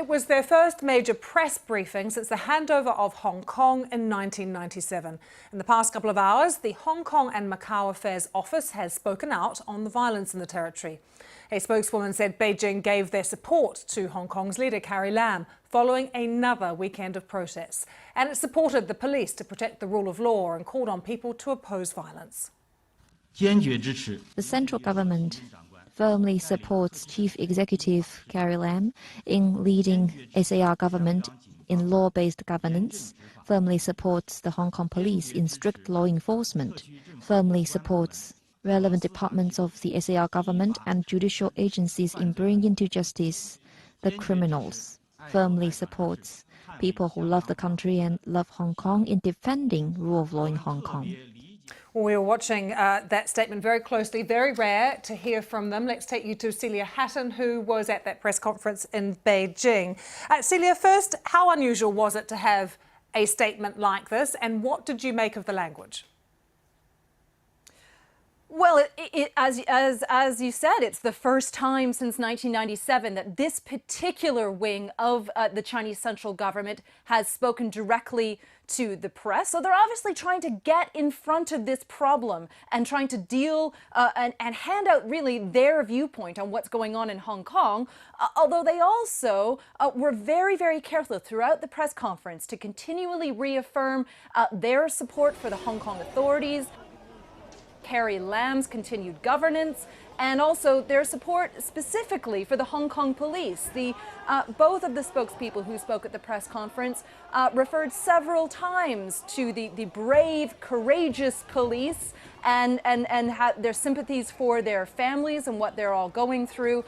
It was their first major press briefing since the handover of Hong Kong in 1997. In the past couple of hours, the Hong Kong and Macau Affairs Office has spoken out on the violence in the territory. A spokeswoman said Beijing gave their support to Hong Kong's leader Carrie Lam following another weekend of protests. And it supported the police to protect the rule of law and called on people to oppose violence. The central government firmly supports Chief Executive Carrie Lam in leading SAR government in law-based governance, firmly supports the Hong Kong police in strict law enforcement, firmly supports relevant departments of the SAR government and judicial agencies in bringing to justice the criminals, firmly supports people who love the country and love Hong Kong in defending rule of law in Hong Kong. Well, we were watching that statement very closely. Very rare to hear from them. Let's take you to Celia Hatton, who was at that press conference in Beijing. Celia, first, how unusual was it to have a statement like this, and what did you make of the language? Well, as you said, it's the first time since 1997 that this particular wing of the Chinese central government has spoken directly to the press. So they're obviously trying to get in front of this problem and trying to deal and hand out really their viewpoint on what's going on in Hong Kong, although they also were very, very careful throughout the press conference to continually reaffirm their support for the Hong Kong authorities, Carrie Lam's continued governance, and also their support specifically for the Hong Kong police. Both of the spokespeople who spoke at the press conference referred several times to the brave, courageous police and had their sympathies for their families and what they're all going through.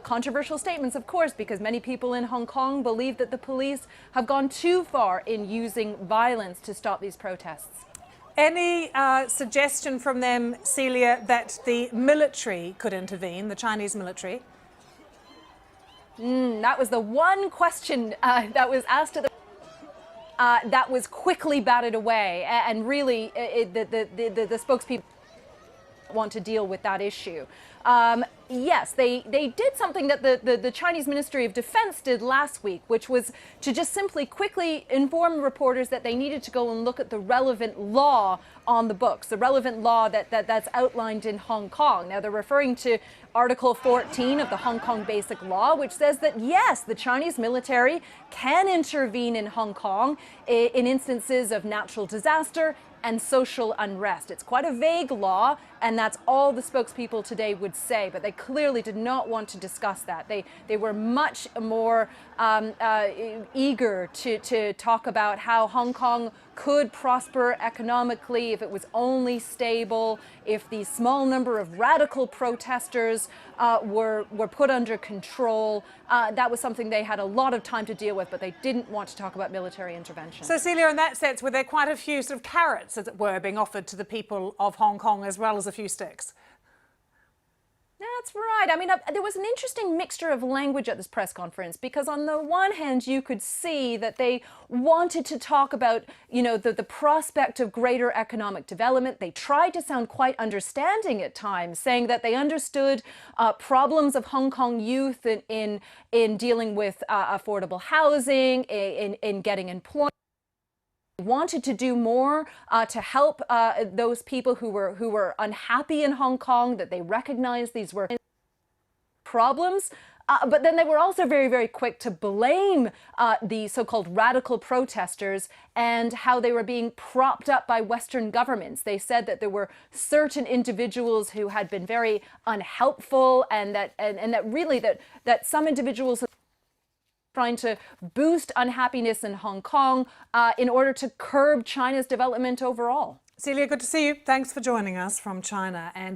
Controversial statements, of course, because many people in Hong Kong believe that the police have gone too far in using violence to stop these protests. Any suggestion from them, Celia, that the military could intervene, the Chinese military? That was the one question that was asked at the that was quickly batted away, and really the spokespeople want to deal with that issue. Yes, they did something that the Chinese Ministry of Defense did last week, which was to just simply quickly inform reporters that they needed to go and look at the relevant law on the books, the relevant law that's outlined in Hong Kong. Now, they're referring to Article 14 of the Hong Kong Basic Law, which says that, yes, the Chinese military can intervene in Hong Kong in instances of natural disaster and social unrest. It's quite a vague law, and that's all the spokespeople today would say, but they clearly did not want to discuss that. They were much more eager to talk about how Hong Kong could prosper economically if it was only stable, if the small number of radical protesters were put under control. That was something they had a lot of time to deal with, but they didn't want to talk about military intervention. So, Celia, in that sense, were there quite a few sort of carrots, as it were, being offered to the people of Hong Kong, as well as a few sticks? That's right. I mean, there was an interesting mixture of language at this press conference, because on the one hand, you could see that they wanted to talk about, you know, the prospect of greater economic development. They tried to sound quite understanding at times, saying that they understood problems of Hong Kong youth in dealing with affordable housing, in getting employment. Wanted to do more to help those people who were unhappy in Hong Kong, that they recognized these were problems. But then they were also very, very quick to blame the so-called radical protesters and how they were being propped up by Western governments. They said that there were certain individuals who had been very unhelpful, and that really some individuals trying to boost unhappiness in Hong Kong in order to curb China's development overall. Celia, good to see you. Thanks for joining us from China. And